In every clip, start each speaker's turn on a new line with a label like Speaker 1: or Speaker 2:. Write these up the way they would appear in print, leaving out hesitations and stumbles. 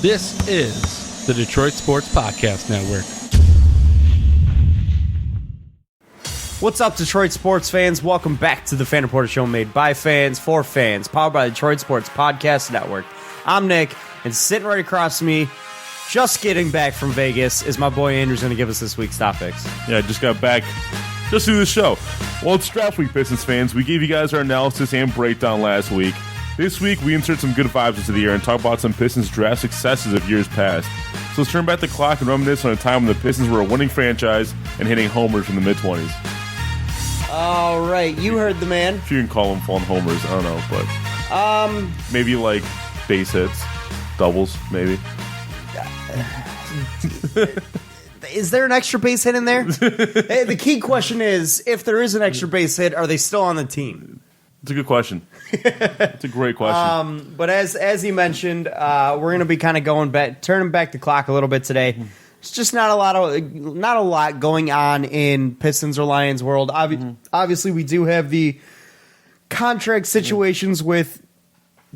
Speaker 1: This is the Detroit Sports Podcast Network.
Speaker 2: What's up, Detroit sports fans? Welcome back to the Fan Reporter Show, made by fans for fans, powered by the Detroit Sports Podcast Network. I'm Nick, and sitting right across from me, just getting back from Vegas, is my boy Andrew's going to give us this week's topics.
Speaker 3: Yeah, I just got back just to the show. Well, it's draft week, Pistons fans. We gave you guys our analysis and breakdown last week. This week, we insert some good vibes into the year and talk about some Pistons draft successes of years past. So let's turn back the clock and reminisce on a time when the Pistons were a winning franchise and hitting homers from the mid-20s.
Speaker 2: All right, you heard the man.
Speaker 3: If you can call them fallen homers, I don't know, but maybe like base hits, doubles, maybe.
Speaker 2: Is there an extra base hit in there? Hey, the key question is, if there is an extra base hit, are they still on the team?
Speaker 3: It's a good question. It's a great question.
Speaker 2: But as you mentioned, we're going to be kind of turning back the clock a little bit today. It's just not a lot going on in Pistons or Lions world. Obviously, we do have the contract situations with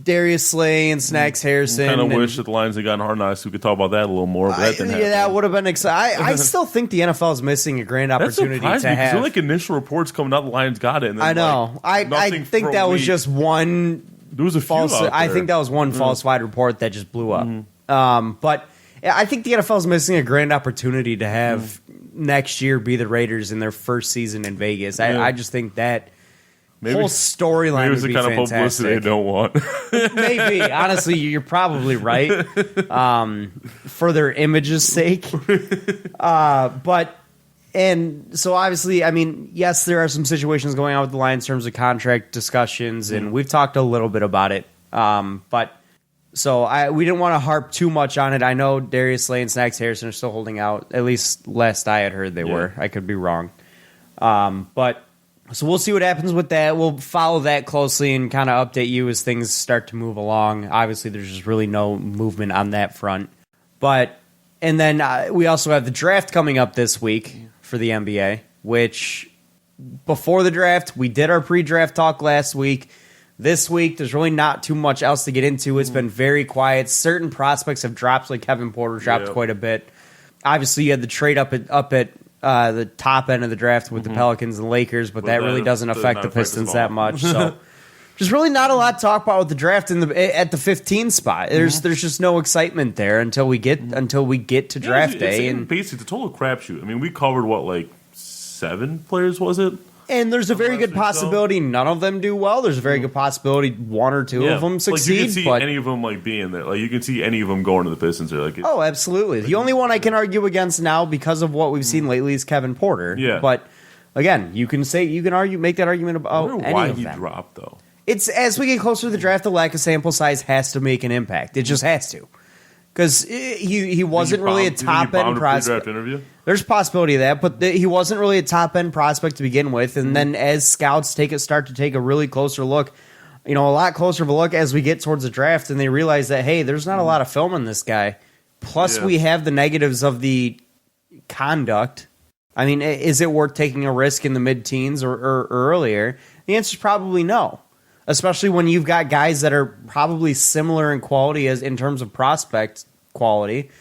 Speaker 2: Darius Slay and Snacks Harrison.
Speaker 3: I kind of wish that the Lions had gotten hard knocks. We could talk about that a little more, but that didn't happen.
Speaker 2: That would have been exciting. I still think the NFL is missing a grand opportunity to have.
Speaker 3: There were like initial reports coming out the Lions got it. And then
Speaker 2: I know. I think that was just one.
Speaker 3: There was a
Speaker 2: false.
Speaker 3: few out there.
Speaker 2: I think that was one falsified report that just blew up. But I think the NFL is missing a grand opportunity to have next year be the Raiders in their first season in Vegas. I just think that whole storyline would be fantastic. Maybe it's the kind of publicity they don't want. Maybe. Honestly, you're probably right. For their image's sake. And so obviously, I mean, yes, there are some situations going on with the Lions in terms of contract discussions, and we've talked a little bit about it. So we didn't want to harp too much on it. I know Darius Slay and Snacks Harrison are still holding out. At least last I had heard they were. I could be wrong. So we'll see what happens with that. We'll follow that closely and kind of update you as things start to move along. Obviously, there's just really no movement on that front. And then we also have the draft coming up this week for the NBA, which before the draft, we did our pre-draft talk last week. This week, there's really not too much else to get into. It's been very quiet. Certain prospects have dropped, like Kevin Porter dropped quite a bit. Obviously, you had the trade up at the top end of the draft with the Pelicans and Lakers, but that really doesn't affect the Pistons that much. So, just really not a lot to talk about with the draft at the 15 spot. There's just no excitement there until we get to draft day.
Speaker 3: And basically, it's a total crapshoot. I mean, we covered what, 7 players, was it?
Speaker 2: And there's a very good possibility none of them do well. There's a very good possibility one or two of them succeed.
Speaker 3: You can see any of them being there. You can see any of them going to the Pistons.
Speaker 2: Oh, absolutely. The only one I can argue against now because of what we've seen lately is Kevin Porter.
Speaker 3: Yeah. make
Speaker 2: that argument about any
Speaker 3: why
Speaker 2: of
Speaker 3: he
Speaker 2: them.
Speaker 3: Dropped though.
Speaker 2: It's as we get closer to the draft, the lack of sample size has to make an impact. It just has to. Because he wasn't really a top-end prospect. There's a possibility of that, but he wasn't really a top-end prospect to begin with. And then as scouts start to take a really closer look, a lot closer of a look as we get towards the draft, and they realize that, hey, there's not a lot of film on this guy. Plus, we have the negatives of the conduct. I mean, is it worth taking a risk in the mid-teens or earlier? The answer is probably no. Especially when you've got guys that are probably similar in quality as in terms of prospect quality,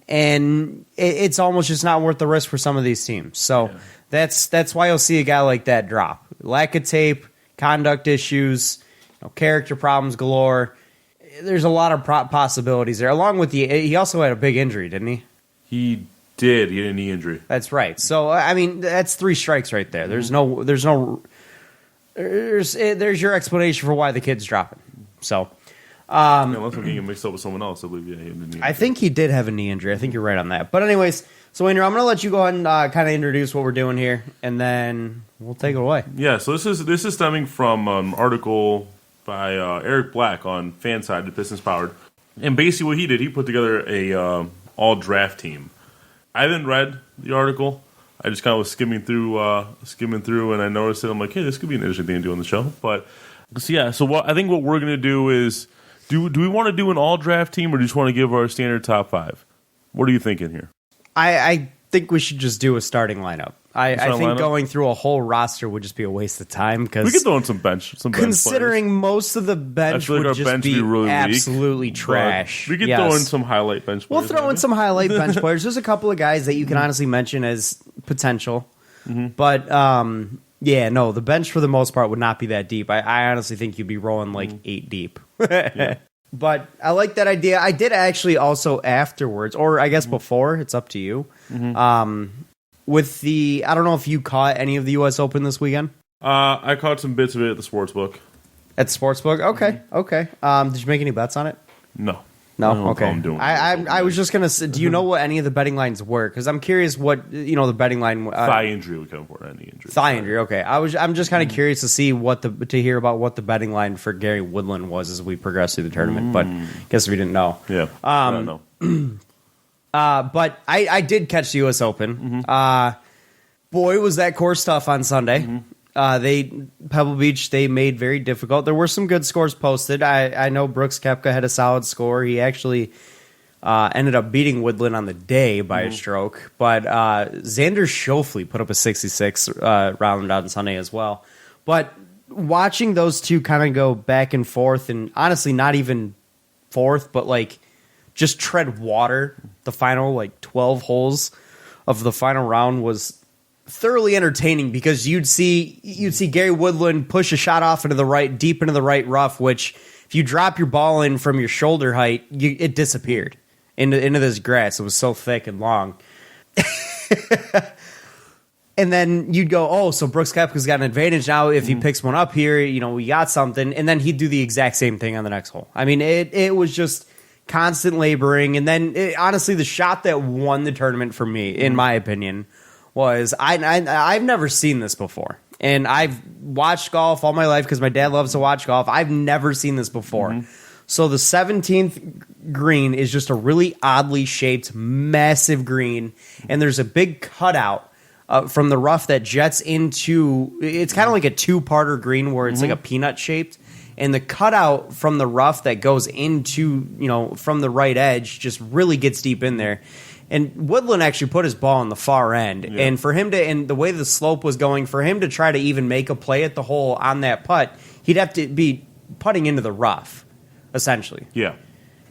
Speaker 2: and it's almost just not worth the risk for some of these teams. So that's why you'll see a guy like that drop. Lack of tape, conduct issues, character problems galore. There's a lot of possibilities there. Along with he also had a big injury, didn't he?
Speaker 3: He did. He had a knee injury.
Speaker 2: That's right. So I mean, that's 3 strikes right there. There's your explanation for why the kid's dropping. So,
Speaker 3: unless I'm getting mixed up with someone else, I believe.
Speaker 2: I think he did have a knee injury. I think you're right on that. But anyways, so Andrew, I'm going to let you go ahead and kind of introduce what we're doing here, and then we'll take it away.
Speaker 3: Yeah. So this is stemming from an article by Eric Black on Fanside, the Pistons Powered, and basically what he did, he put together a all draft team. I haven't read the article. I just kind of was skimming through, and I noticed it. I'm like, hey, this could be an interesting thing to do on the show. But so I think what we're going to do is, do we want to do an all draft team, or do you just want to give our standard top 5? What are you thinking here?
Speaker 2: I think we should just do a starting lineup. I think going through a whole roster would just be a waste of time because
Speaker 3: we could throw in some bench
Speaker 2: considering
Speaker 3: players.
Speaker 2: Most of the bench would
Speaker 3: like
Speaker 2: just be
Speaker 3: really
Speaker 2: absolutely
Speaker 3: weak,
Speaker 2: trash.
Speaker 3: We could throw in some highlight bench players.
Speaker 2: We'll throw in some highlight bench players. There's a couple of guys that you can honestly mention as potential. But, the bench for the most part would not be that deep. I honestly think you'd be rolling like 8 deep. But I like that idea. I did actually also afterwards, or I guess before, it's up to you. With the, I don't know if you caught any of the U.S. Open this weekend.
Speaker 3: I caught some bits of it at the sportsbook.
Speaker 2: At the sportsbook? Okay. Did you make any bets on it?
Speaker 3: No.
Speaker 2: Okay. I was just gonna say, do you know what any of the betting lines were? Because I'm curious what the betting line.
Speaker 3: Thigh injury would come for any injury.
Speaker 2: Thigh injury. Okay. I'm just kind of curious to see to hear about what the betting line for Gary Woodland was as we progress through the tournament. But I guess we didn't know.
Speaker 3: Yeah. I don't know.
Speaker 2: But I did catch the U.S. Open. Boy, was that course tough on Sunday. Pebble Beach, they made very difficult. There were some good scores posted. I know Brooks Koepka had a solid score. He actually ended up beating Woodland on the day by a stroke. But Xander Schauffele put up a 66 round on Sunday as well. But watching those two kind of go back and forth, and honestly not even fourth, but like just tread water, the final 12 holes of the final round was thoroughly entertaining because you'd see Gary Woodland push a shot off into the right, deep into the right rough, which if you drop your ball in from your shoulder height, it disappeared into this grass. It was so thick and long. And then you'd go, oh, so Brooks Koepka's got an advantage now. If he picks one up here, we got something. And then he'd do the exact same thing on the next hole. I mean, it was just constant laboring. And then, honestly, the shot that won the tournament for me, in my opinion, was I've never seen this before. And I've watched golf all my life because my dad loves to watch golf. I've never seen this before. So the 17th green is just a really oddly shaped, massive green. And there's a big cutout from the rough that jets into, it's kind of like a two-parter green where it's like a peanut shaped. And the cutout from the rough that goes into, from the right edge just really gets deep in there. And Woodland actually put his ball on the far end. Yeah. And for him to, and the way the slope was going, for him to try to even make a play at the hole on that putt, he'd have to be putting into the rough, essentially.
Speaker 3: Yeah.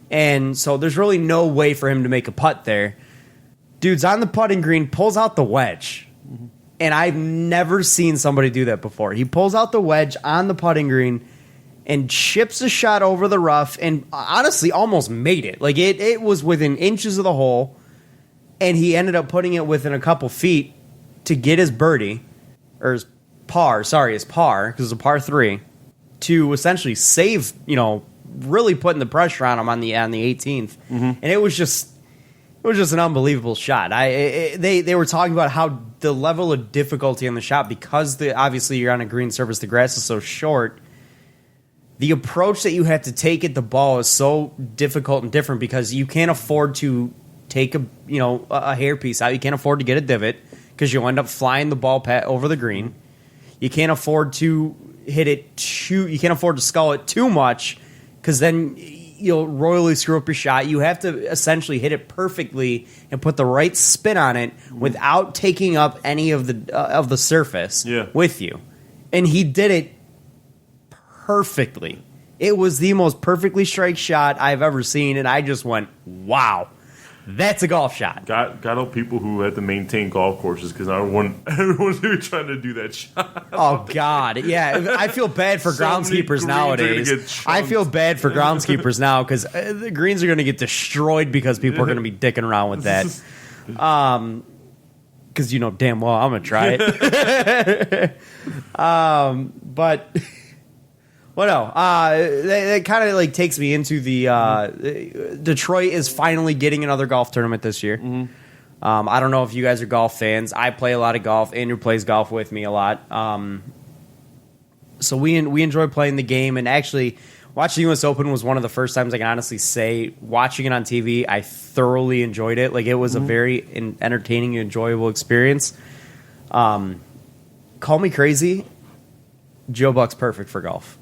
Speaker 2: And so there's really no way for him to make a putt there. Dude's on the putting green, pulls out the wedge. And I've never seen somebody do that before. He pulls out the wedge on the putting green and chips a shot over the rough and honestly almost made it. Like it was within inches of the hole. And he ended up putting it within a couple feet to get his birdie, or his par, because it was a par 3, to essentially save, really putting the pressure on him on the 18th. And it was just an unbelievable shot. They were talking about how the level of difficulty on the shot, because obviously you're on a green surface, the grass is so short. The approach that you have to take at the ball is so difficult and different because you can't afford to take a hairpiece out. You can't afford to get a divot because you'll end up flying the ball over the green. You can't afford to hit it you can't afford to scull it too much because then you'll royally screw up your shot. You have to essentially hit it perfectly and put the right spin on it without taking up any of the surface with you. And he did it perfectly. It was the most perfectly strike shot I've ever seen, and I just went, wow. That's a golf shot.
Speaker 3: Got all people who had to maintain golf courses because everyone's trying to do that shot.
Speaker 2: Oh, God. Yeah, I feel bad for groundskeepers nowadays. I feel bad for groundskeepers now because the greens are going to get destroyed because people are going to be dicking around with that. Because damn well I'm going to try it. But... Well, no, that kind of takes me into the Detroit is finally getting another golf tournament this year. I don't know if you guys are golf fans. I play a lot of golf. Andrew plays golf with me a lot. So we enjoy playing the game, and actually watching the U.S. Open was one of the first times I can honestly say watching it on TV, I thoroughly enjoyed it. Like it was a very entertaining, enjoyable experience. Call me crazy, Joe Buck's perfect for golf.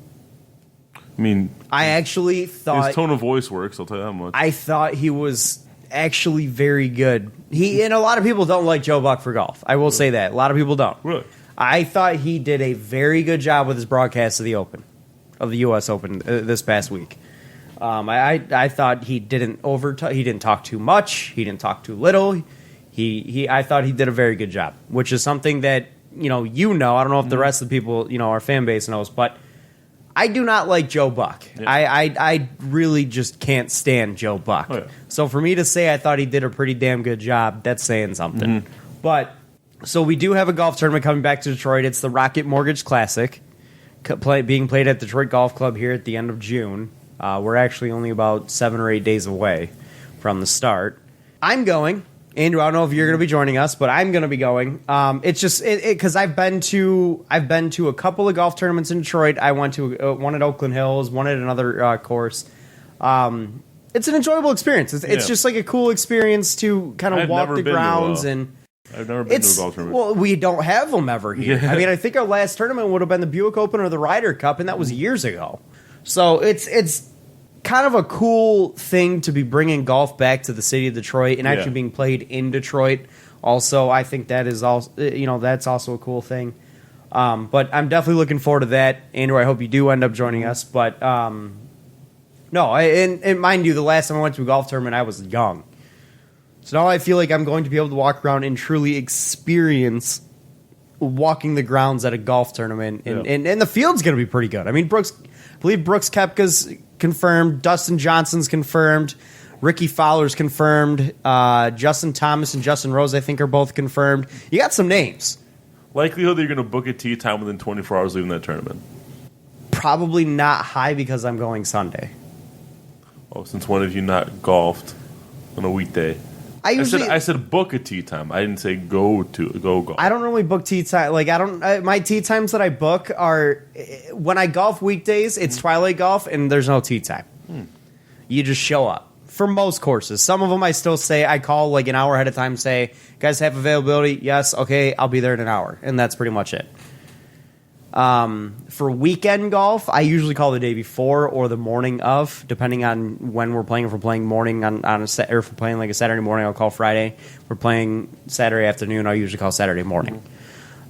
Speaker 3: I mean,
Speaker 2: I actually thought
Speaker 3: his tone of voice works. I'll tell you that much.
Speaker 2: I thought he was actually very good. And a lot of people don't like Joe Buck for golf. I will say that. A lot of people don't.
Speaker 3: Really?
Speaker 2: I thought he did a very good job with his broadcast of the Open, of the U.S. Open this past week. I thought he didn't he didn't talk too much. He didn't talk too little. I thought he did a very good job, which is something that I don't know if the rest of the people our fan base knows, but I do not like Joe Buck. Yeah. I really just can't stand Joe Buck. Oh, yeah. So for me to say I thought he did a pretty damn good job, that's saying something. Mm-hmm. But so we do have a golf tournament coming back to Detroit. It's the Rocket Mortgage Classic, being played at Detroit Golf Club here at the end of June. We're actually only about 7 or 8 days away from the start. I'm going. Andrew, I don't know if you're going to be joining us, but I'm going to be going. It's just because I've been to a couple of golf tournaments in Detroit. I went to one at Oakland Hills, one at another course. It's an enjoyable experience. It's just like a cool experience to kind of walk the grounds and.
Speaker 3: I've never been to a golf tournament.
Speaker 2: Well, we don't have them ever here. Yeah. I mean, I think our last tournament would have been the Buick Open or the Ryder Cup, and that was years ago. So it's kind of a cool thing to be bringing golf back to the city of Detroit and actually being played in Detroit. Also, I think that is also that's also a cool thing. But I'm definitely looking forward to that. Andrew, I hope you do end up joining us. But no, and mind you, the last time I went to a golf tournament, I was young. So now I feel like I'm going to be able to walk around and truly experience walking the grounds at a golf tournament, and the field's going to be pretty good. I mean, I believe Brooks Koepka's confirmed, Dustin Johnson's confirmed, Ricky Fowler's confirmed, Justin Thomas and Justin Rose I think are both confirmed. You got some names.
Speaker 3: Likelihood that you're going to book a tee time within 24 hours leaving that tournament?
Speaker 2: Probably not high because I'm going Sunday.
Speaker 3: Oh, since when have you not golfed on a weekday? I said book a tee time. I didn't say go golf.
Speaker 2: I don't really book tee time. Like my tee times that I book are when I golf weekdays. It's twilight golf and there's no tee time. You just show up for most courses. Some of them I still say I call like an hour ahead of time. Say, guys have availability? Yes. Okay, I'll be there in an hour, and that's pretty much it. For weekend golf, I usually call the day before or the morning of, depending on when we're playing. If we're playing morning on a set, or if we're playing like a Saturday morning, I'll call Friday. If we're playing Saturday afternoon, I'll usually call Saturday morning.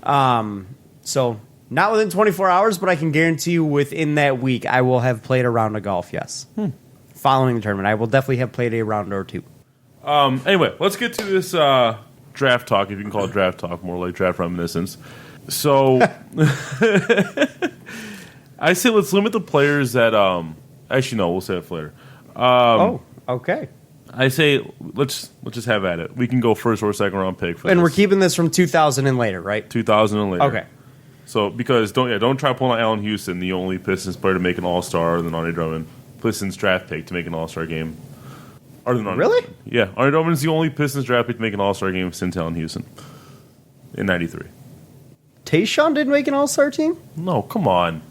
Speaker 2: So not within 24 hours, but I can guarantee you within that week, I will have played a round of golf. Yes, following the tournament, I will definitely have played a round or two.
Speaker 3: Anyway, let's get to this draft talk. If you can call it draft talk, more like draft reminiscence. So, I say let's limit the players that. Actually, no, we'll say it later.
Speaker 2: Okay.
Speaker 3: I say let's just have at it. We can go first or second round pick.
Speaker 2: And we're keeping this from 2000 and later, right?
Speaker 3: 2000 and later.
Speaker 2: Okay.
Speaker 3: So because don't try pulling out Allen Houston, the only Pistons player to make an All Star, other than Andre Drummond. Pistons draft pick to make an All Star game.
Speaker 2: Really?
Speaker 3: Yeah, Andre Drummond is the only Pistons draft pick to make an All Star game since Allen Houston in '93.
Speaker 2: Tayshaun didn't make an All-Star team?
Speaker 3: No, come on.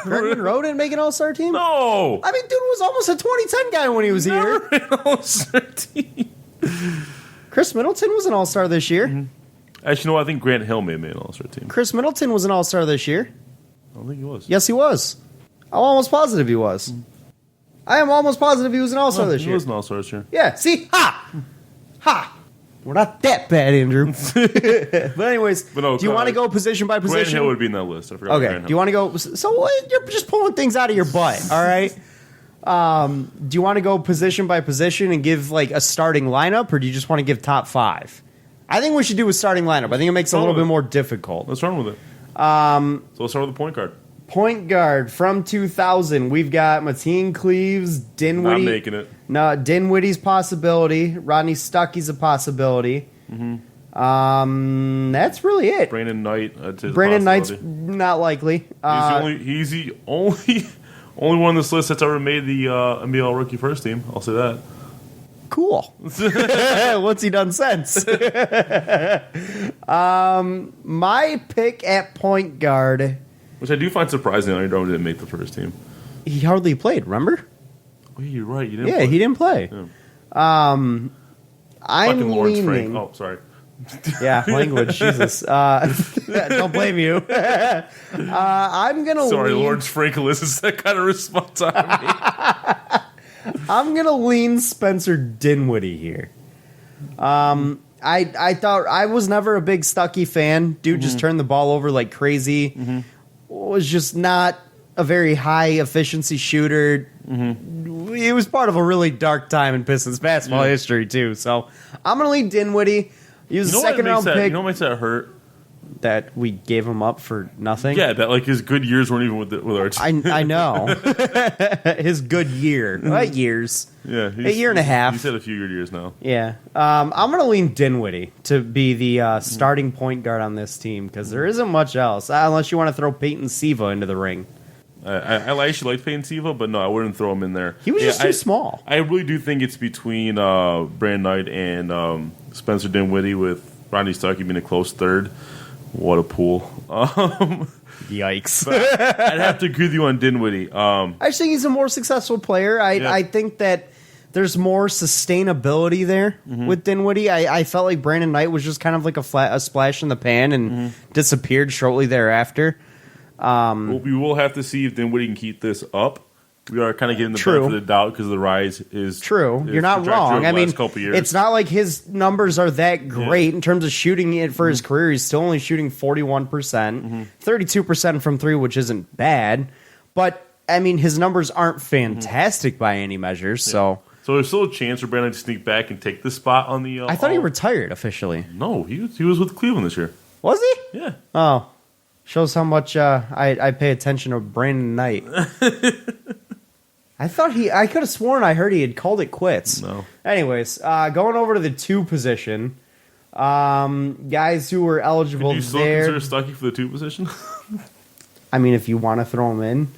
Speaker 2: Brendan Rowe didn't make an All-Star team?
Speaker 3: No.
Speaker 2: I mean, dude was almost a 2010 guy when he was here.
Speaker 3: An All-Star team.
Speaker 2: Chris Middleton was an All-Star this year.
Speaker 3: Mm-hmm. Actually, no, I think Grant Hill may have made an All-Star team.
Speaker 2: Chris Middleton was an All-Star this year.
Speaker 3: I don't think he was.
Speaker 2: Yes, he was. I'm almost positive he was. I am almost positive he was an All-Star this year.
Speaker 3: He was an All-Star this year.
Speaker 2: Yeah, see? Ha! We're not that bad, Andrew. But anyways, do you want to go position by position?
Speaker 3: Grant Hill would be in that list. I forgot.
Speaker 2: Okay. Do you want to go? So you're just pulling things out of your butt, all right? Do you want to go position by position and give like a starting lineup, or do you just want to give top 5? I think we should do a starting lineup. I think it makes it a little bit more difficult.
Speaker 3: Let's run with it. So let's start with the point guard.
Speaker 2: Point guard from 2000, we've got Mateen Cleaves, Dinwiddie.
Speaker 3: Not making it.
Speaker 2: No, Dinwiddie's possibility. Rodney Stuckey's a possibility. Mm-hmm. That's really it.
Speaker 3: Brandon Knight.
Speaker 2: Brandon Knight's not likely.
Speaker 3: He's the only one on this list that's ever made the NBA Rookie First Team. I'll say that.
Speaker 2: Cool. What's he done since? My pick at point guard.
Speaker 3: Which I do find surprising. Andre Drummond didn't make the first team.
Speaker 2: He hardly played, remember?
Speaker 3: Oh, you're right.
Speaker 2: He didn't play.
Speaker 3: Yeah.
Speaker 2: I'm
Speaker 3: Lawrence
Speaker 2: leaning.
Speaker 3: Frank. Oh, sorry.
Speaker 2: Yeah, language. Jesus. Don't blame you. I'm going to
Speaker 3: Sorry, Lawrence Frank elicits that kind of response out of me.
Speaker 2: I'm going to lean Spencer Dinwiddie here. I thought I was never a big Stuckey fan. Dude just turned the ball over like crazy. Was just not a very high efficiency shooter. It was part of a really dark time in Pistons basketball history too. So I'm gonna lean Dinwiddie. He was a second round pick.
Speaker 3: You know what makes that hurt?
Speaker 2: That we gave him up for nothing.
Speaker 3: Yeah, that like his good years weren't even with our team.
Speaker 2: I know. His good year. What years?
Speaker 3: Yeah,
Speaker 2: a year and a half.
Speaker 3: He's had a few good years now.
Speaker 2: Yeah. I'm going to lean Dinwiddie to be the starting point guard on this team because there isn't much else, unless you want to throw Peyton Siva into the ring.
Speaker 3: I actually like Peyton Siva, but no, I wouldn't throw him in there.
Speaker 2: He was just too small.
Speaker 3: I really do think it's between Brandon Knight and Spencer Dinwiddie, with Rodney Stuckey being a close third. What a pool.
Speaker 2: Yikes.
Speaker 3: I'd have to agree with you on Dinwiddie.
Speaker 2: I just think he's a more successful player. I think that there's more sustainability there with Dinwiddie. I felt like Brandon Knight was just kind of like a splash in the pan and disappeared shortly thereafter.
Speaker 3: Well, we will have to see if Dinwiddie can keep this up. We are kind of getting the benefit of the doubt because the rise is
Speaker 2: true. You're not wrong. I mean, it's not like his numbers are that great in terms of shooting it for his career. He's still only shooting 41%, 32% from three, which isn't bad. But I mean, his numbers aren't fantastic by any measures. So
Speaker 3: there's still a chance for Brandon to sneak back and take the spot on the.
Speaker 2: I thought he retired officially.
Speaker 3: No, he was with Cleveland this year.
Speaker 2: Was he?
Speaker 3: Yeah.
Speaker 2: Oh, shows how much I pay attention to Brandon Knight. I could have sworn I heard he had called it quits.
Speaker 3: No.
Speaker 2: Anyways, going over to the 2 position, guys who were eligible there.
Speaker 3: Do you still consider Stuckey for the 2 position?
Speaker 2: I mean, if you want to throw him in.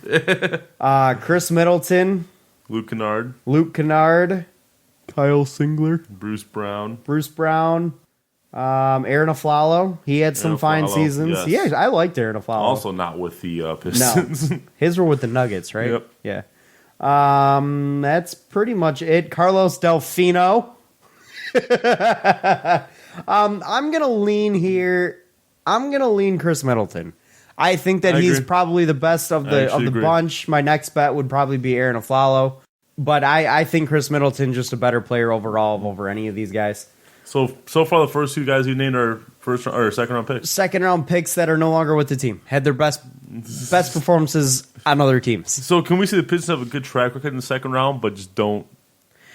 Speaker 2: Chris Middleton.
Speaker 3: Luke Kennard.
Speaker 2: Kyle Singler.
Speaker 3: Bruce Brown.
Speaker 2: Aaron Aflalo. He had some fine seasons.
Speaker 3: Yes.
Speaker 2: Yeah, I liked Aaron Aflalo.
Speaker 3: Also not with the Pistons.
Speaker 2: No. His were with the Nuggets, right?
Speaker 3: Yep.
Speaker 2: Yeah. That's pretty much it. Carlos Delfino. I'm gonna lean here. I'm gonna lean Chris Middleton. I think that he's probably the best of the bunch. My next bet would probably be Aaron Aflalo, but I think Chris Middleton just a better player overall over any of these guys.
Speaker 3: So far, the first 2 guys you named are second round picks.
Speaker 2: Second round picks that are no longer with the team had their best performances on other teams.
Speaker 3: So can we see the Pistons have a good track record in the second round, but just don't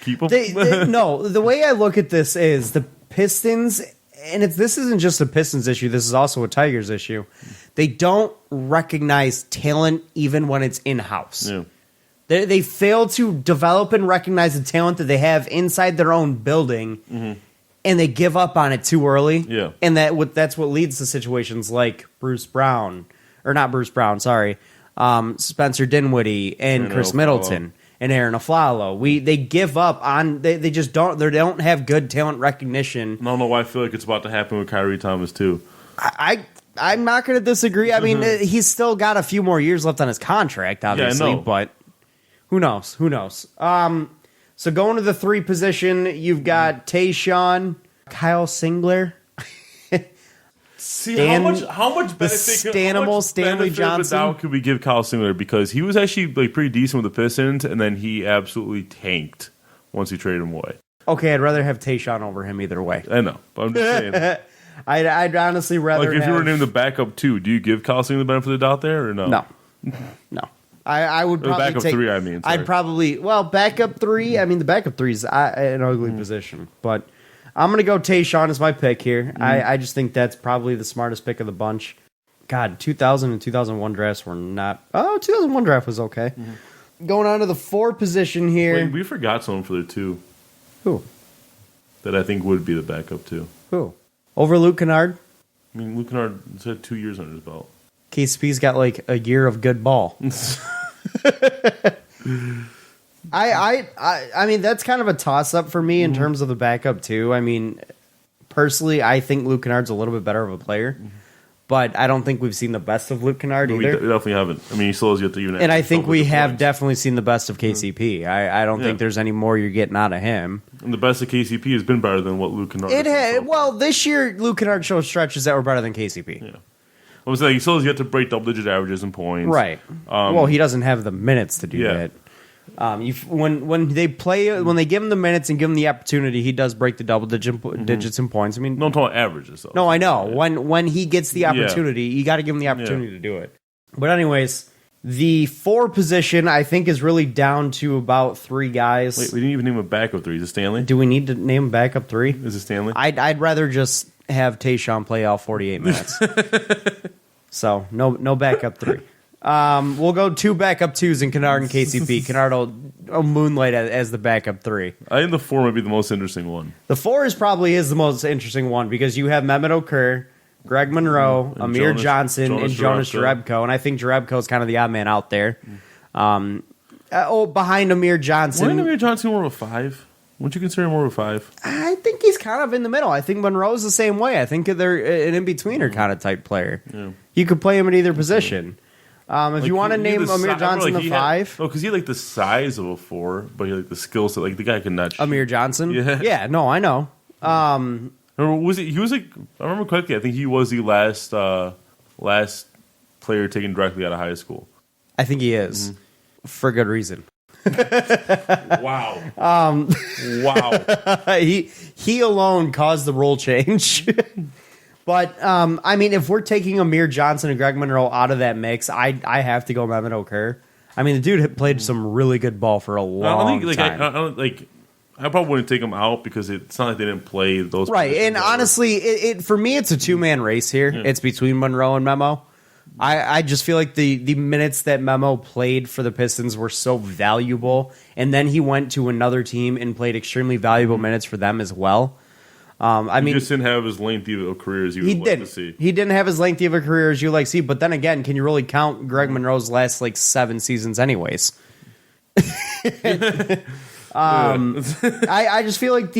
Speaker 3: keep them?
Speaker 2: No, the way I look at this is the Pistons, and this isn't just a Pistons issue. This is also a Tigers issue. They don't recognize talent even when it's in house.
Speaker 3: Yeah.
Speaker 2: They fail to develop and recognize the talent that they have inside their own building. And they give up on it too early.
Speaker 3: Yeah.
Speaker 2: And that's what leads to situations like Spencer Dinwiddie and Chris Middleton and Aaron Aflalo. They give up on they just don't don't have good talent recognition.
Speaker 3: I don't know why I feel like it's about to happen with Kyrie Thomas too.
Speaker 2: I'm not going to disagree. I mean, he's still got a few more years left on his contract, obviously, but who knows? So going to the 3 position, you've got Tayshaun, Kyle Singler.
Speaker 3: See, how much benefit
Speaker 2: Stanley Johnson
Speaker 3: could we give Kyle Singler, because he was actually like pretty decent with the Pistons, and then he absolutely tanked once he traded him away.
Speaker 2: Okay, I'd rather have Tayshaun over him either way.
Speaker 3: I know, but I'm just saying.
Speaker 2: I'd honestly rather
Speaker 3: if you were named the backup 2, do you give Kyle Singler the benefit of the doubt there or no?
Speaker 2: No. I would probably
Speaker 3: backup
Speaker 2: take
Speaker 3: 3. I mean, sorry.
Speaker 2: I'd probably backup 3. I mean, the backup 3 is an ugly position, but I'm gonna go Tayshaun as my pick here. I just think that's probably the smartest pick of the bunch. God, 2000 and 2001 drafts were not. Oh, 2001 draft was okay. Going on to the 4 position here.
Speaker 3: Wait, we forgot someone for the 2.
Speaker 2: Who?
Speaker 3: That I think would be the backup 2.
Speaker 2: Who? Over Luke Kennard?
Speaker 3: I mean, Luke Kennard had 2 years under his belt.
Speaker 2: KCP's got like a year of good ball. I mean, that's kind of a toss-up for me in terms of the backup, too. I mean, personally, I think Luke Kennard's a little bit better of a player, but I don't think we've seen the best of Luke Kennard either.
Speaker 3: We definitely haven't. I mean, he still has yet to even.
Speaker 2: And I think we have definitely seen the best of KCP. I don't think there's any more you're getting out of him.
Speaker 3: And the best of KCP has been better than what Luke Kennard
Speaker 2: this year, Luke Kennard showed stretches that were better than KCP.
Speaker 3: Yeah. I was saying, he still has yet to break double-digit averages in points.
Speaker 2: Right. Well, he doesn't have the minutes to do that. When they give him the minutes and give him the opportunity, he does break the double digits in points. I mean,
Speaker 3: no, I'm talking averages. Though.
Speaker 2: No, I know. When he gets the opportunity, you got to give him the opportunity to do it. But anyways, the 4 position I think is really down to about 3 guys.
Speaker 3: Wait, we didn't even name a backup 3. Is it Stanley?
Speaker 2: Do we need to name a backup 3?
Speaker 3: Is it Stanley?
Speaker 2: I'd rather just have Tayshaun play all 48 minutes. So no backup 3. We'll go 2 backup 2s in Kennard and KCP. Kennard will moonlight as the backup 3.
Speaker 3: I think the 4 might be the most interesting one.
Speaker 2: The 4 is the most interesting one because you have Mehmet Okur, Greg Monroe, Amir Johnson, and Jonas Jerebko. And I think Jerebko is kind of the odd man out there. Behind Amir Johnson.
Speaker 3: Wouldn't Amir Johnson more of a 5? Wouldn't you consider him more of a 5?
Speaker 2: I think he's kind of in the middle. I think Monroe's the same way. I think they're an in-betweener kind of type player. Yeah. You could play him at either position. If you want to name Amir Johnson the 5.
Speaker 3: No, because he had like the size of a 4, but he had like the skill set. Like the guy could not shoot.
Speaker 2: Amir Johnson? Yeah, no, I know.
Speaker 3: Was it? He was like, I remember correctly, I think he was the last player taken directly out of high school.
Speaker 2: I think he is. For good reason.
Speaker 3: Wow. Wow.
Speaker 2: He alone caused the rule change. But, I mean, if we're taking Amir Johnson and Greg Monroe out of that mix, I have to go Mehmet Okur. I mean, the dude played some really good ball for a long time.
Speaker 3: I probably wouldn't take him out because it's not like they didn't play those.
Speaker 2: Right, and honestly, for me, it's a 2-man race here. Yeah. It's between Monroe and Memo. I just feel like the minutes that Memo played for the Pistons were so valuable, and then he went to another team and played extremely valuable minutes for them as well. He
Speaker 3: just didn't have as lengthy of a career as you would like to see.
Speaker 2: He didn't have as lengthy of a career as you like to see, but then again, can you really count Greg Monroe's last 7 seasons anyways? I just feel like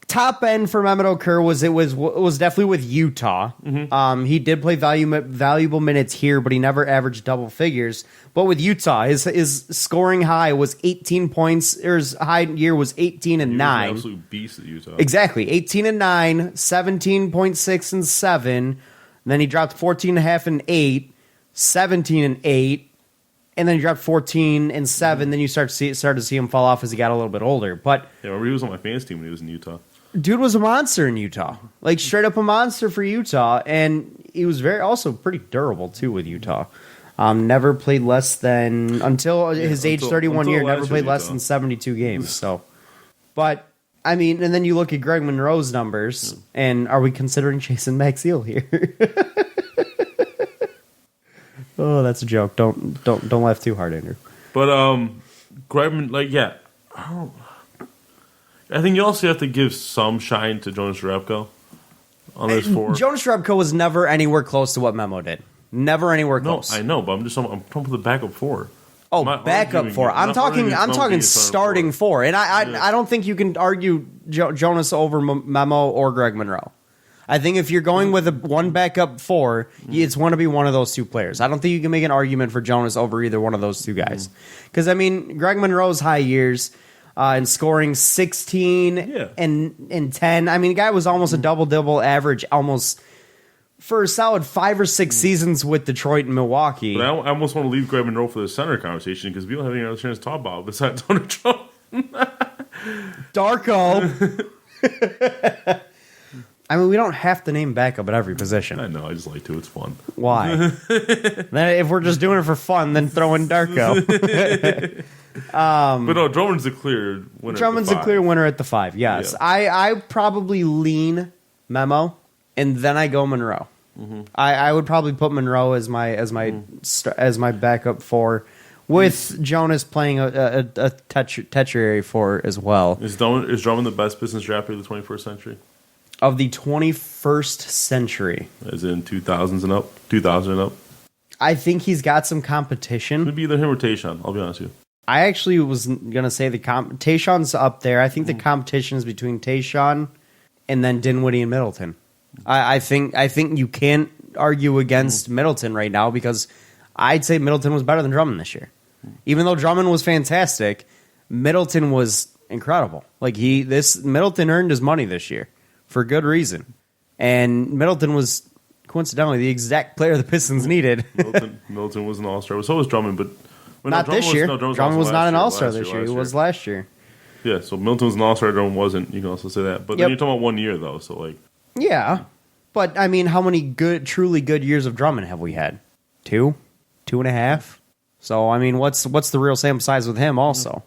Speaker 2: top end for Mehmet Okur was definitely with Utah. Mm-hmm. He did play valuable minutes here, but he never averaged double figures. But with Utah, his scoring high was 18 points. His high year was 18 and 9.
Speaker 3: He was an absolute beast at Utah.
Speaker 2: Exactly, 18 and 9, 17.6 and 7. And then he dropped 14.5 and 8, 17 and 8. And then he dropped 14 and 7. Then you start to see him fall off as he got a little bit older. But
Speaker 3: yeah, remember he was on my fantasy team when he was in Utah.
Speaker 2: Dude was a monster in Utah, like straight up a monster for Utah, and he was also pretty durable too with Utah. Never played less than until his age 31 year. Never played less than 72 games. So, but I mean, and then you look at Greg Monroe's numbers, and are we considering Jason Maxiell here? Oh, that's a joke. Don't laugh too hard, Andrew.
Speaker 3: But Greg, I think you also have to give some shine to Jonas Jerebko on this 4.
Speaker 2: Jonas Jerebko was never anywhere close to what Memo did. Never anywhere close.
Speaker 3: No, I know, but I'm talking about the backup 4.
Speaker 2: Oh, backup 4. I'm talking starting 4. And I don't think you can argue Jonas over Memo or Greg Monroe. I think if you're going with one backup 4, it's going to be one of those 2 players. I don't think you can make an argument for Jonas over either one of those 2 guys. Because, I mean, Greg Monroe's high years and scoring 16 and 10. I mean, the guy was almost a double-double average almost for a solid 5 or 6 seasons with Detroit and Milwaukee.
Speaker 3: But I almost want to leave Greg Monroe for the center conversation because we don't have any other chance to talk about besides Donald Trump.
Speaker 2: Darko. I mean, we don't have to name backup at every position.
Speaker 3: I know, I just like to. It's fun.
Speaker 2: Why? Then if we're just doing it for fun, then throw in Darko.
Speaker 3: But no, Drummond's a clear winner.
Speaker 2: Drummond's a clear winner at the 5. Yes, yeah. I probably lean Memo, and then I go Monroe. Mm-hmm. I would probably put Monroe as my backup 4, with Jonas playing a tertiary 4 as well.
Speaker 3: Is Drummond the best Pistons drafter of the 21st century?
Speaker 2: Of the 21st century.
Speaker 3: As in 2000 and up?
Speaker 2: I think he's got some competition.
Speaker 3: It'd be either him or Tayshaun, I'll be honest with you.
Speaker 2: I actually was going to say Tayshaun's up there. I think the competition is between Tayshaun and then Dinwiddie and Middleton. I think you can't argue against Middleton right now because I'd say Middleton was better than Drummond this year. Even though Drummond was fantastic, Middleton was incredible. Like Middleton earned his money this year. For good reason. And Middleton was, coincidentally, the exact player the Pistons needed.
Speaker 3: Middleton was an all-star. So was Drummond, but
Speaker 2: Not this year. Drummond was not an All-Star this year. He was last year.
Speaker 3: Yeah, so Middleton was an All-Star. Drummond wasn't. You can also say that. But then you're talking about 1 year, though. So, like...
Speaker 2: Yeah. But, I mean, how many truly good years of Drummond have we had? 2? 2.5? So, I mean, what's the real sample size with him also?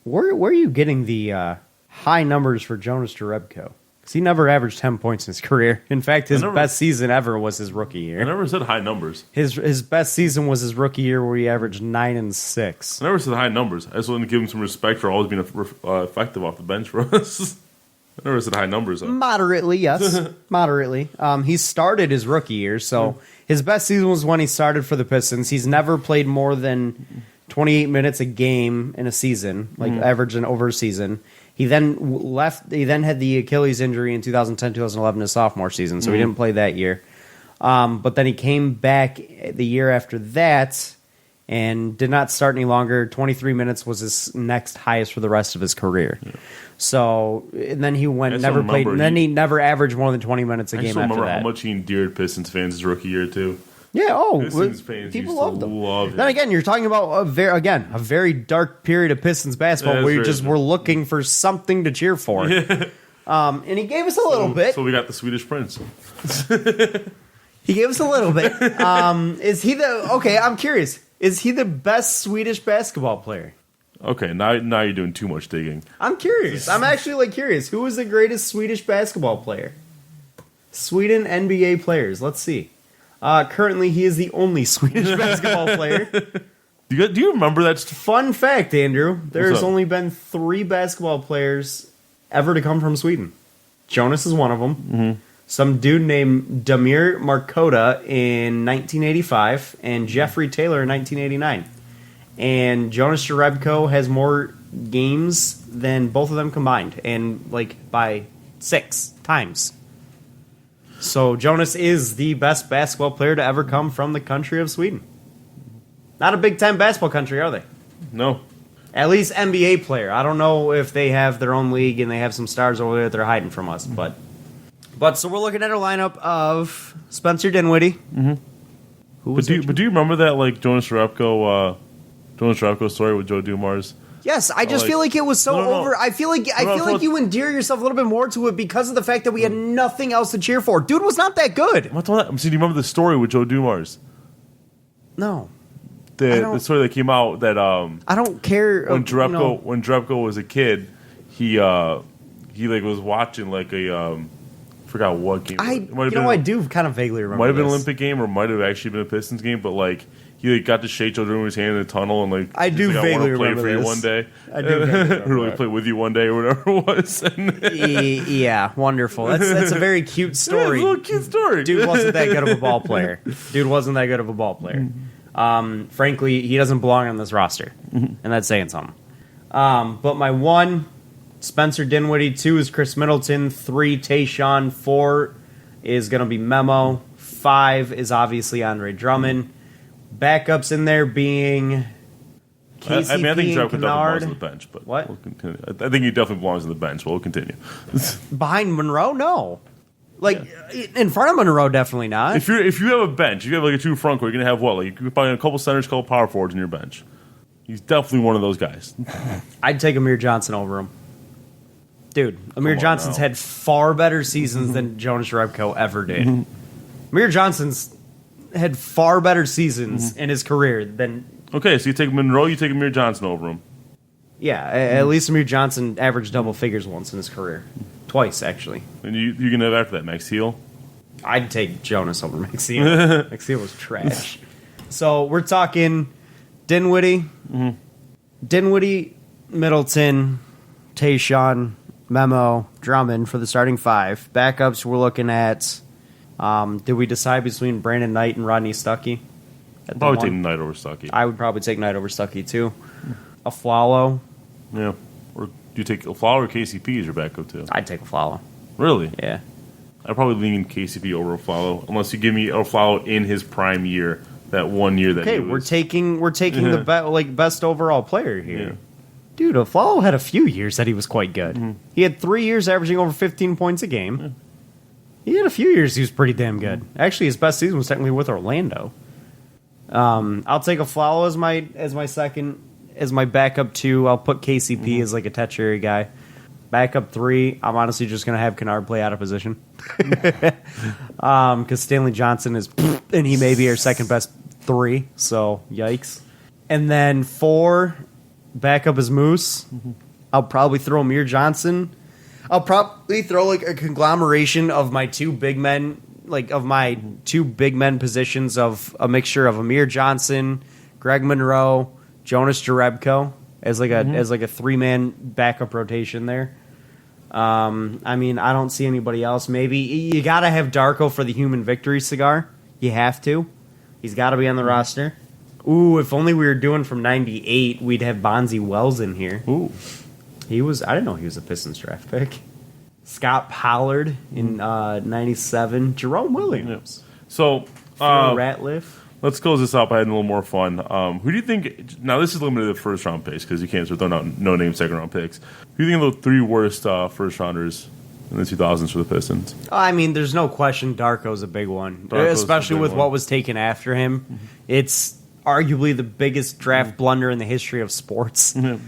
Speaker 2: Where are you getting the high numbers for Jonas Jerebko? Because he never averaged 10 points in his career. In fact, his best season ever was his rookie year.
Speaker 3: I never said high numbers.
Speaker 2: His best season was his rookie year where he averaged 9 and 6.
Speaker 3: I never said high numbers. I just wanted to give him some respect for always being effective off the bench for us. I never said high numbers, though.
Speaker 2: Moderately, yes. Moderately. He started his rookie year, so his best season was when he started for the Pistons. He's never played more than 28 minutes a game in a season, like averaging over a season. He then left. He then had the Achilles injury in 2010, 2011, his sophomore season, so he didn't play that year. But then he came back the year after that and did not start any longer. 23 minutes was his next highest for the rest of his career. Yeah. So, and then he never played. And then he never averaged more than 20 minutes a game after that. I remember how
Speaker 3: much he endeared Pistons fans his rookie year too.
Speaker 2: Yeah.
Speaker 3: Pistons fans people loved him.
Speaker 2: Then again, you're talking about a very dark period of Pistons basketball where you just were looking for something to cheer for. Yeah. And he gave us a little bit.
Speaker 3: So we got the Swedish Prince.
Speaker 2: He gave us a little bit. Is he I'm curious. Is he the best Swedish basketball player?
Speaker 3: Okay, now you're doing too much digging.
Speaker 2: I'm curious. I'm actually curious. Who is the greatest Swedish basketball player? Sweden NBA players. Let's see. Currently, he is the only Swedish basketball player.
Speaker 3: Do you remember that?
Speaker 2: Fun fact, Andrew. There's only been 3 basketball players ever to come from Sweden. Jonas is one of them. Mm-hmm. Some dude named Damir Markota in 1985 and Jeffrey Taylor in 1989. And Jonas Jerebko has more games than both of them combined, and by 6 times. So Jonas is the best basketball player to ever come from the country of Sweden. Not a Big Ten basketball country, are they?
Speaker 3: No.
Speaker 2: At least NBA player. I don't know if they have their own league and they have some stars over there that they're hiding from us, but so we're looking at a lineup of Spencer Dinwiddie. Mm-hmm.
Speaker 3: But do you remember that Jonas Jerebko story with Joe Dumars?
Speaker 2: Yes, I just feel like it was over. I feel like you endear yourself a little bit more to it because of the fact that we had nothing else to cheer for. Dude was not that good.
Speaker 3: What's all that? Do you remember the story with Joe Dumars?
Speaker 2: No.
Speaker 3: The story that came out that
Speaker 2: I don't care
Speaker 3: when Jerebko was a kid, he was watching forgot what game.
Speaker 2: I do kind of vaguely remember.
Speaker 3: Might have been an Olympic game or might have actually been a Pistons game, but he got to shake Joe Dumars' hand in the tunnel and
Speaker 2: I do vaguely remember
Speaker 3: play for
Speaker 2: this.
Speaker 3: You one day.
Speaker 2: I do vaguely
Speaker 3: really play with you one day or whatever it was.
Speaker 2: Yeah, wonderful. That's a very cute story.
Speaker 3: Yeah, it's a little cute story.
Speaker 2: Dude wasn't that good of a ball player. Frankly, he doesn't belong on this roster, and that's saying something. But my 1, Spencer Dinwiddie. 2 is Chris Middleton. 3, Tayshaun. 4 is going to be Memo. 5 is obviously Andre Drummond. Backups in there being KCP
Speaker 3: I think Jerebko definitely belongs
Speaker 2: on
Speaker 3: on the bench. But
Speaker 2: what?
Speaker 3: We'll continue. I think he definitely belongs on the bench, but we'll continue.
Speaker 2: Behind Monroe? No. In front of Monroe, definitely not.
Speaker 3: If you have a bench, if you have a 2 front court, you're going to have what? You could probably have a couple centers, a couple power forwards in your bench. He's definitely one of those guys.
Speaker 2: I'd take Amir Johnson over him. Dude, Amir Johnson's had far better seasons than Jonas Jerebko ever did. Amir Johnson's had far better seasons in his career than...
Speaker 3: Okay, so you take Monroe, you take Amir Johnson over him.
Speaker 2: Yeah, at least Amir Johnson averaged double figures once in his career. Twice, actually.
Speaker 3: And you can have after that, Max Heel?
Speaker 2: I'd take Jonas over Max Heel. Max Heel was trash. So we're talking Dinwiddie, Middleton, Tayshaun, Memo, Drummond for the starting 5. Backups, we're looking at... did we decide between Brandon Knight and Rodney Stuckey?
Speaker 3: Probably take Knight over Stuckey.
Speaker 2: I would probably take Knight over Stuckey, too. Aflalo.
Speaker 3: Yeah. Or do you take Aflalo or KCP as your backup, too?
Speaker 2: I'd take Aflalo.
Speaker 3: Really?
Speaker 2: Yeah.
Speaker 3: I'd probably lean KCP over Aflalo, unless you give me Aflalo in his prime year, that 1 year that he was.
Speaker 2: we're taking the best overall player here. Yeah. Dude, Aflalo had a few years that he was quite good. He had 3 years averaging over 15 points a game. Yeah. He had a few years he was pretty damn good. Actually, his best season was technically with Orlando. I'll take Afflalo as my backup 2. I'll put KCP as like a tertiary guy. Backup 3, I'm honestly just going to have Kennard play out of position. Because Stanley Johnson is, and he may be our second best 3, so yikes. And then 4, backup is Moose. I'll probably throw Amir Johnson. I'll probably throw like a conglomeration of my 2 big men, like of my 2 big men positions of a mixture of Amir Johnson, Greg Monroe, Jonas Jerebko as like a 3-man backup rotation there. I mean, I don't see anybody else. Maybe you got to have Darko for the human victory cigar. You have to. He's got to be on the roster. Ooh, if only we were doing from 98, we'd have Bonzi Wells in here.
Speaker 3: Ooh.
Speaker 2: I didn't know he was a Pistons draft pick. Scott Pollard in 97. Jerome Williams.
Speaker 3: So,
Speaker 2: Ratliff.
Speaker 3: Let's close this up. I had a little more fun. Who do you think... Now, this is limited to first-round picks because you can't start throwing out no-name second-round picks. Who do you think are the 3 worst first-rounders in the 2000s for the Pistons?
Speaker 2: I mean, there's no question Darko's a big one. Especially with what was taken after him. Mm-hmm. It's arguably the biggest draft blunder in the history of sports. Mm-hmm.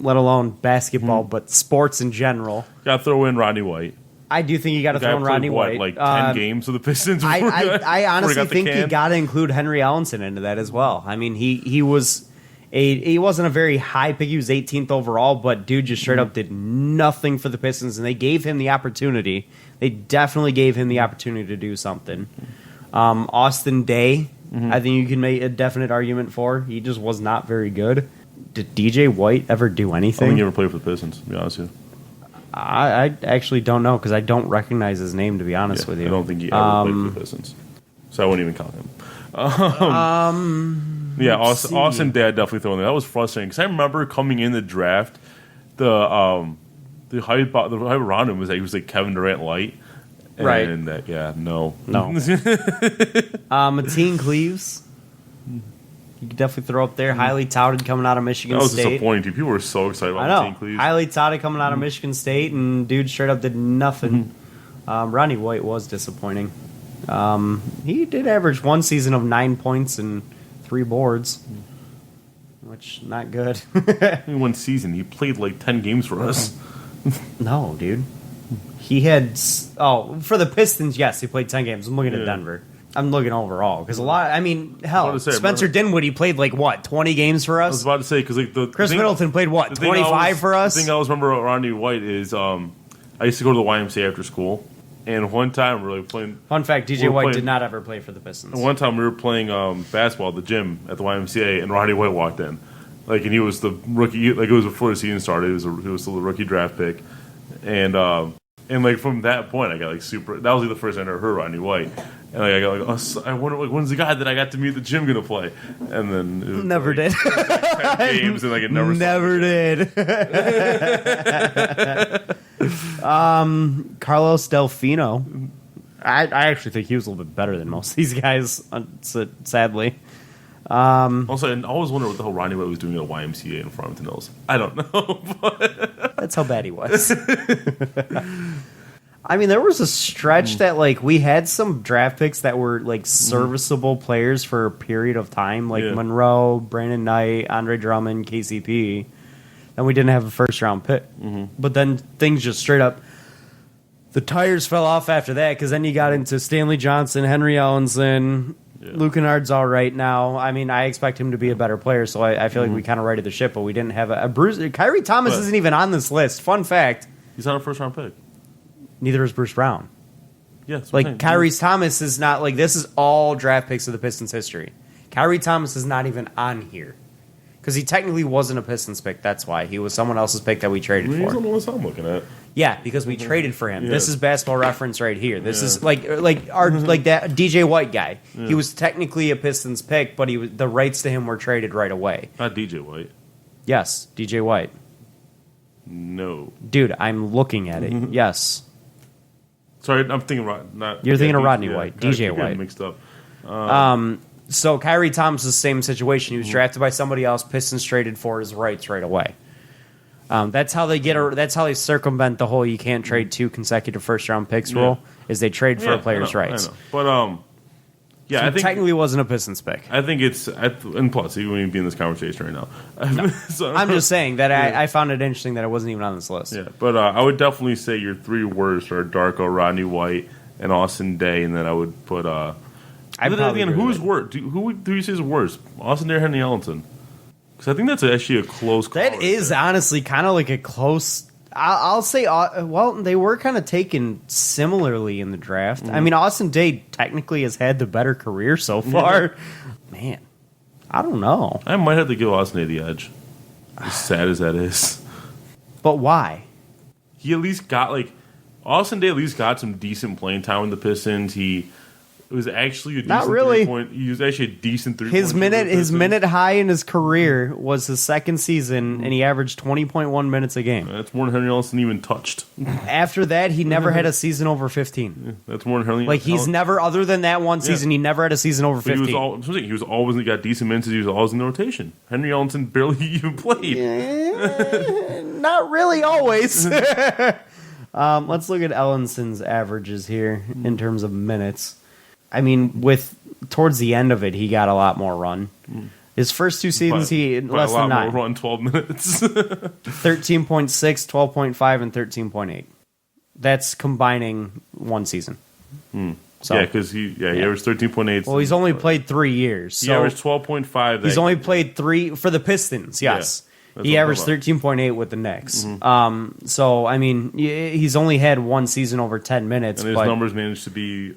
Speaker 2: Let alone basketball, but sports in general.
Speaker 3: Got to throw in Rodney White.
Speaker 2: I do think you got to throw in Rodney White.
Speaker 3: Like 10 games for the Pistons?
Speaker 2: I honestly think you got to include Henry Ellenson into that as well. I mean, he wasn't a very high pick. He was 18th overall, but dude just straight up did nothing for the Pistons, and they gave him the opportunity. They definitely gave him the opportunity to do something. Austin Day, I think you can make a definite argument for. He just was not very good. Did DJ White ever do anything?
Speaker 3: I think he ever played for the Pistons, to be honest with you.
Speaker 2: I actually don't know because I don't recognize his name, to be honest with you.
Speaker 3: I don't think he ever played for the Pistons. So I wouldn't even count him. Yeah, Austin Day, I'd definitely throw in there. That was frustrating because I remember coming in the draft, the hype around him was that he was like Kevin Durant light.
Speaker 2: Right.
Speaker 3: And no.
Speaker 2: Mateen Cleaves. You could definitely throw up there. Highly touted coming out of Michigan State.
Speaker 3: That was disappointing, too. People were so excited about Mateen Cleaves.
Speaker 2: Highly touted coming out of Michigan State, and dude straight up did nothing. Rodney White was disappointing. He did average 1 season of 9 points and 3 boards, which not good.
Speaker 3: 1 season. He played like 10 games for us.
Speaker 2: No, dude. He had... for the Pistons, yes, he played 10 games. I'm looking at Denver. I'm looking overall because Spencer Dinwiddie played like what 20 games for us.
Speaker 3: I was about to say because
Speaker 2: Chris Middleton played what 25 for us.
Speaker 3: The thing I always remember about Rodney White is I used to go to the YMCA after school, and one time we were playing.
Speaker 2: Fun fact: DJ White did not ever play for the Pistons.
Speaker 3: And one time we were playing basketball at the gym at the YMCA, and Rodney White walked in, and he was the rookie. Like it was before the season started. He was still the rookie draft pick, and from that point I got super. That was the first time I ever heard Rodney White. And I got I wonder when's the guy that I got to meet at the gym gonna play? And then it was
Speaker 2: never did.
Speaker 3: 10 games and it
Speaker 2: never did. Carlos Delfino. I actually think he was a little bit better than most of these guys. Sadly.
Speaker 3: Also, I always wonder what the hell Rodney White was doing at a YMCA in Farmington Hills. I don't know. But
Speaker 2: that's how bad he was. I mean, there was a stretch that we had some draft picks that were serviceable players for a period of time, Monroe, Brandon Knight, Andre Drummond, KCP, and we didn't have a first round pick. But then things just straight up, the tires fell off after that because then you got into Stanley Johnson, Henry Ellenson. Yeah. Luke Kennard's all right now. I mean, I expect him to be a better player, so I feel like we kind of righted the ship, but we didn't have a Bruce. Kyrie Thomas isn't even on this list. Fun fact:
Speaker 3: he's not a first round pick.
Speaker 2: Neither is Bruce Brown.
Speaker 3: Yeah,
Speaker 2: Kyrie Thomas is not this is all draft picks of the Pistons history. Kyrie Thomas is not even on here because he technically wasn't a Pistons pick. That's why he was someone else's pick that we traded for.
Speaker 3: He's on the list I'm looking at.
Speaker 2: Yeah, because we traded for him. Yeah. This is Basketball Reference right here. This is like that DJ White guy. Yeah. He was technically a Pistons pick, but the rights to him were traded right away.
Speaker 3: Not DJ White.
Speaker 2: Yes, DJ White.
Speaker 3: No,
Speaker 2: dude, I'm looking at it. Yes.
Speaker 3: Sorry, I'm thinking
Speaker 2: You're thinking of Rodney White, DJ White.
Speaker 3: Mixed up.
Speaker 2: So Kyrie Thomas is the same situation. He was drafted by somebody else. Pistons traded for his rights right away. That's how they that's how they circumvent the whole you can't trade 2 consecutive first round picks rule. Is they trade for a player's rights.
Speaker 3: I know. But Yeah,
Speaker 2: so
Speaker 3: I think
Speaker 2: technically wasn't a Pistons pick.
Speaker 3: I think it's and plus he wouldn't even be in this conversation right now.
Speaker 2: No.
Speaker 3: So,
Speaker 2: I'm just saying that I found it interesting that it wasn't even on this list.
Speaker 3: Yeah, but I would definitely say your three worst are Darko, Rodney White, and Austin Day, and then I would put. Who's worse? Who do you say is worse? Austin Day or Henry Ellenson? Because I think that's actually a close call.
Speaker 2: That is honestly kind of like a close. I'll say, well, they were kind of taken similarly in the draft. I mean, Austin Day technically has had the better career so far. Man, I don't know.
Speaker 3: I might have to give Austin Day the edge. As sad as that is.
Speaker 2: But why?
Speaker 3: He at least got, Austin Day at least got some decent playing time with the Pistons. It was actually a decent
Speaker 2: Not really.
Speaker 3: He was actually a decent 3-point.
Speaker 2: His minute high in his career was his second season, and he averaged 20.1 minutes a game.
Speaker 3: That's more than Henry Ellenson even touched.
Speaker 2: After that, he never had a season over 15.
Speaker 3: Yeah, that's more than Henry.
Speaker 2: He's never, other than that one season, he never had a season over 15.
Speaker 3: He was always got decent minutes. He was always in the rotation. Henry Ellenson barely even played.
Speaker 2: Not really always. Let's look at Ellenson's averages here in terms of minutes. I mean, towards the end of it, he got a lot more run. His first two seasons, he less than 9.
Speaker 3: More run, 12 minutes.
Speaker 2: 13.6, 12.5, and 13.8. That's combining one season. So,
Speaker 3: yeah, because he averaged 13.8.
Speaker 2: Well, he's only played 3 years.
Speaker 3: He averaged 12.5.
Speaker 2: He's only played 3 for the Pistons, yes. Yeah, he averaged 13.8 with the Knicks. So, I mean, he's only had one season over 10 minutes.
Speaker 3: And his numbers managed to be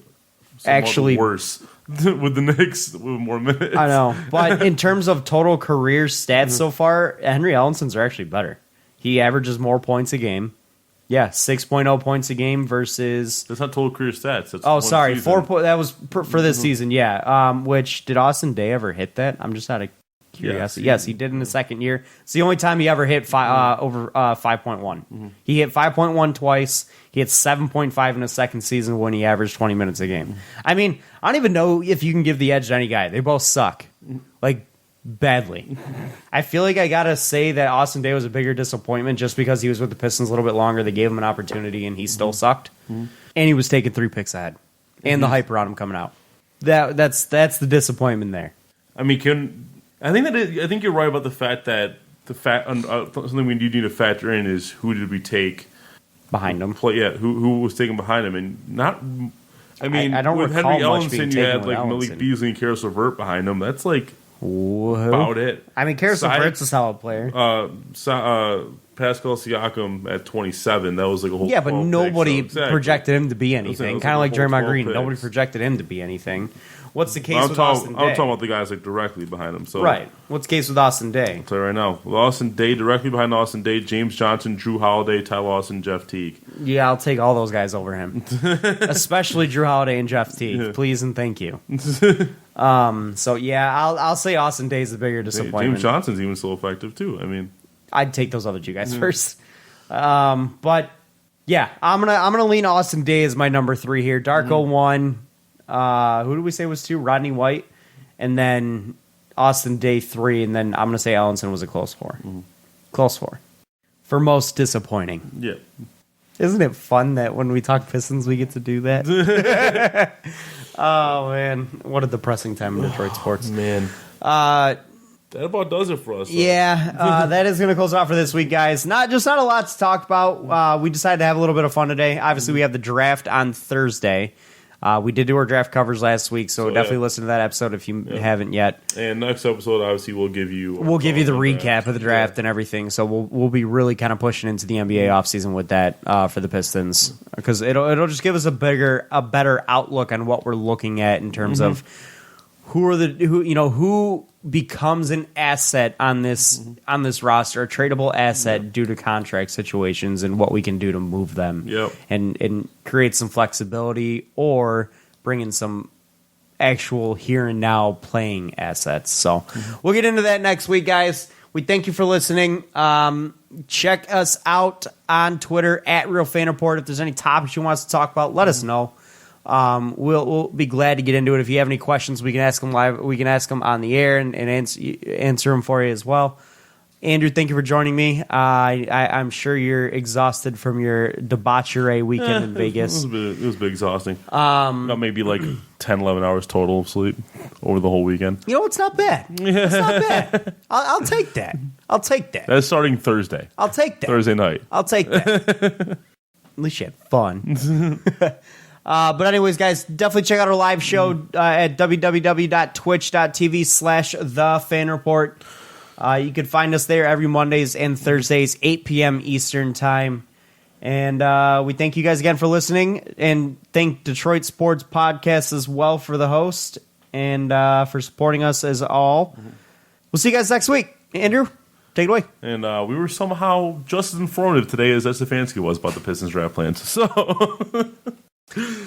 Speaker 2: actually
Speaker 3: worse with the Knicks with more minutes.
Speaker 2: I know, but in terms of total career stats so far, Henry Ellenson's are actually better. He averages more points a game. Yeah, 6.0 points a game versus.
Speaker 3: That's not total career stats. That's
Speaker 2: 4 points. That was for this season. Yeah. Which did Austin Day ever hit that? I'm just out of curiosity. Yes, he did in the second year. It's the only time he ever hit over 5.1. He hit 5.1 twice. He hit 7.5 in his second season when he averaged 20 minutes a game. I mean, I don't even know if you can give the edge to any guy. They both suck. Badly. I feel like I gotta say that Austin Day was a bigger disappointment just because he was with the Pistons a little bit longer. They gave him an opportunity and he still sucked. And he was taking 3 picks ahead. And the hype around him coming out. That's the disappointment there.
Speaker 3: I mean, I think you're right about the fact that something we do need to factor in is who did we take
Speaker 2: behind him.
Speaker 3: Who was taken behind him, and not. I mean,
Speaker 2: I don't
Speaker 3: with
Speaker 2: recall
Speaker 3: Henry
Speaker 2: much being
Speaker 3: Ellenson, you
Speaker 2: taken
Speaker 3: had
Speaker 2: with
Speaker 3: Malik
Speaker 2: Ellenson.
Speaker 3: Beasley and Karis LeVert behind him. That's about it.
Speaker 2: I mean, Karis LeVert's a solid player.
Speaker 3: Pascal Siakam at 27. That was a whole.
Speaker 2: Yeah, but nobody
Speaker 3: pick, so
Speaker 2: projected him to be anything. Kind of like Draymond Green.
Speaker 3: Picks.
Speaker 2: Nobody projected him to be anything. What's the case with Austin Day?
Speaker 3: I'm talking about the guys directly behind him. So
Speaker 2: right. What's the case with Austin Day?
Speaker 3: I'll tell you right now. With Austin Day, directly behind Austin Day, James Johnson, Drew Holiday, Ty Lawson, Jeff Teague.
Speaker 2: Yeah, I'll take all those guys over him. Especially Drew Holiday and Jeff Teague. Please and thank you. So yeah, I'll say Austin Day is the bigger disappointment.
Speaker 3: James Johnson's even still effective too. I mean,
Speaker 2: I'd take those other two guys first. But yeah, I'm gonna lean Austin Day as my number 3 here. Darko 1. Who did we say was 2? Rodney White, and then Austin Day 3, and then I'm going to say Ellenson was a close 4. Close 4. For most disappointing.
Speaker 3: Yeah.
Speaker 2: Isn't it fun that when we talk Pistons, we get to do that? Oh, man. What a depressing time in Detroit sports.
Speaker 3: Man. That about does it for us. Though.
Speaker 2: Yeah, that is going to close it out for this week, guys. Not a lot to talk about. We decided to have a little bit of fun today. Obviously, we have the draft on Thursday. We did do our draft covers last week, so definitely listen to that episode if you haven't yet.
Speaker 3: And next episode, obviously, we'll give you the
Speaker 2: recap of the draft and everything. So we'll be really kind of pushing into the NBA offseason with that for the Pistons, because it'll just give us a better outlook on what we're looking at in terms of who becomes an asset on this roster, a tradable asset due to contract situations, and what we can do to move them and create some flexibility or bring in some actual here and now playing assets. So we'll get into that next week, guys. We thank you for listening. Check us out on Twitter at Real Fan Report. If there's any topics you want us to talk about, let us know. We'll be glad to get into it. If you have any questions, we can ask them live. We can ask them on the air and answer them for you as well. Andrew, thank you for joining me. I'm sure you're exhausted from your debauchery weekend in Vegas.
Speaker 3: It was a bit exhausting. Got maybe like 10, 11 hours total of sleep over the whole weekend.
Speaker 2: You know, it's not bad. It's not bad. I'll take that. I'll take that.
Speaker 3: That's starting Thursday.
Speaker 2: I'll take that.
Speaker 3: Thursday night.
Speaker 2: I'll take that. At least you had fun. But anyways, guys, definitely check out our live show at www.twitch.tv/thefanreport. You can find us there every Mondays and Thursdays, 8 p.m. Eastern time. And we thank you guys again for listening, and thank Detroit Sports Podcast as well for the host and for supporting us as all. We'll see you guys next week. Andrew, take it away.
Speaker 3: And we were somehow just as informative today as Stefanski was about the Pistons draft plans. So,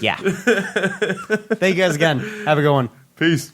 Speaker 2: yeah. Thank you guys again. Have a good one.
Speaker 3: Peace.